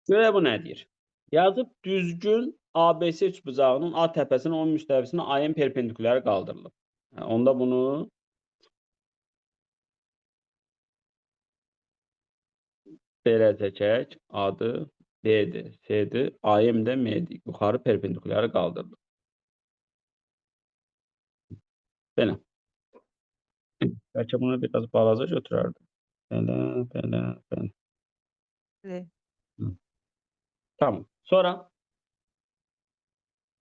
Görə bu nə deyir? Yazıb düzgün ABC üçbucağının A təpəsinin 10 müstəvisinə AN perpendikulyarı qaldırılıb. Onda bunu belə çəkək. Adı B'dir, C'dir, AM də M'dir. Yuxarı perpendikulyarı qaldırılıb. Belə. Bəlkə bunu biraz balaca götürərdim. Belə. Tamam. Sonra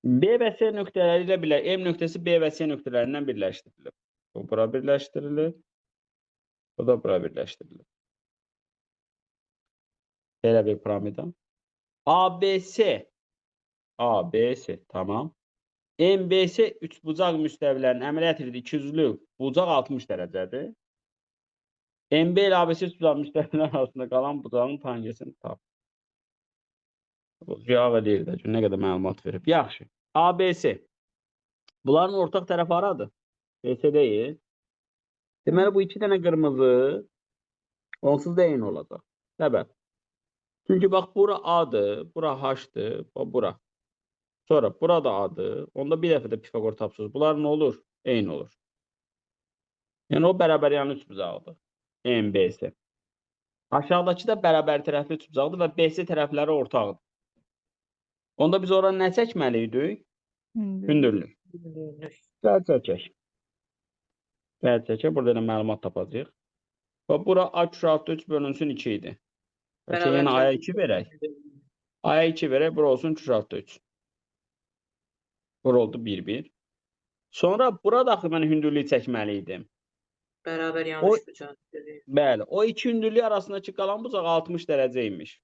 B və C nöqtələri ilə M nöqtəsi B və C nöqtələrindən birləşdirilir. Bu bura birləşdirilir. Bu da bura birləşdirilir. Belə bir piramida. ABC. Tamam. MBC üçbucaq müstəvilərinin əməliyyat etdiyi ikiyüzlü bucaq 60 dərəcədir. MB ilə ABC üçbucaq müstəviləri arasında qalan bucağın tangesini tap. Bu cavab edir də, nə qədər məlumat verib. Yaxşı. ABC. Bunların ortaq tərəfi haradır? BC deyil. Deməli, bu iki dənə qırmızı onsuz da eyni olacaq. Səbəb. Çünki bax, bura A'dır, bura H'dır, bura. Sonra burada A'dır. Onda bir dəfə də Pifagor tapsınız. Bunlar nə olur? Eyni olur. Yəni, o bərabər yanı üçbucağıdır. MBC. Aşağıdakı da bərabər tərəfli üçbucaqdır və BC tərəfləri ortaqdır. Onda biz ora nə çəkməliydik? Hündürlük. Gəl çəkək. Burada da məlumat tapacağıq. Və bura A + 3 bölünsün 2 idi. Bəlkə yenə A'ya 2 verək. A'ya 2 verək, bura olsun 2 + 3. Bura oldu 1-1. Sonra bura daxil mən hündürlüyü çəkməli idim. Bərabər yanlış bucaq. Bəli, o iki hündürlük arasındakı qalan bucaq 60 dərəcə imiş.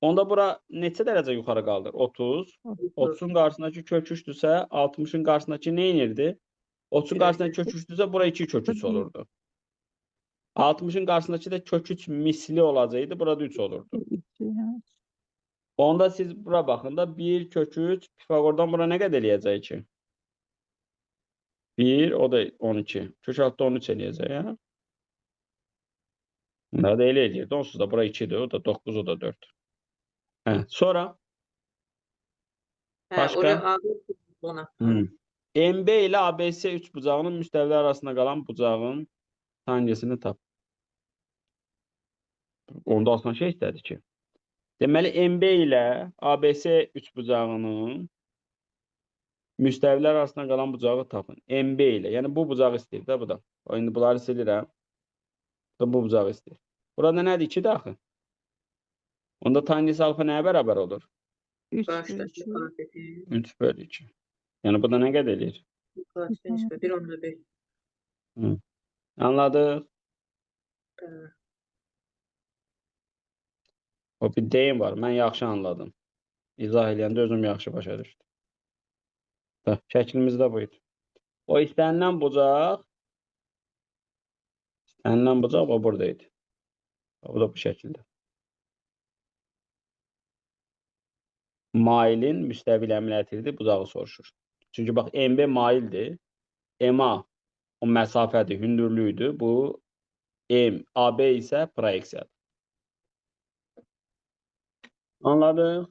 Onda bura neçə dərəcə yuxarı qaldır? 30. 30'un qarşısındakı kök 3'dürsə, 60'ın qarşısındakı nə inirdi? 30'un qarşısındakı kök 3'dürsə, bura 2 kök 3 olurdu. 60'ın qarşısındakı da kök 3 misli olacaqdı, burada 3 olurdu. Onda siz bura baxın da 1 kök 3 Pifagordan bura nə qədər eləyəcək ki? 1, o da 12. Kök altda 13 eləyəcək, ya. Bunlar da elə eləyirdi. Onsuz da bura 2'dir, o da 9, o da 4. Hə, sonra? Başqa? MB ilə ABC üçbucağının müstəviləri arasında qalan bucağın tangesini tap. Onda aslında şey istədi ki. Deməli, MB ilə ABC üçbucağının müstəvilər arasında qalan bucağı tapın. MB ilə. Yəni, bu bucağı istəyir də bu da. İndi bunları silirəm. Bu bucağı istəyir. Burada nədir? 2 daxil. Onda tangesi alfa nəyə bərabər olur? 3 bölü 2. Yəni, bu da nə qədər eləyir? 1/5. Anladıq? O bir deyim var. Mən yaxşı anladım. İzah eləyəndə özüm yaxşı başa düşdüm. Şəklimizdə bu idi. O istənilən bucaq o buradaydı. O da bu şəkildə. Mailin müstəvil əməliyyat edir, bucağı soruşur. Çünki bax, MB maildir. MA o məsafədir, hündürlüyüdür. Bu AB isə proyeksiyadır. Anladıq?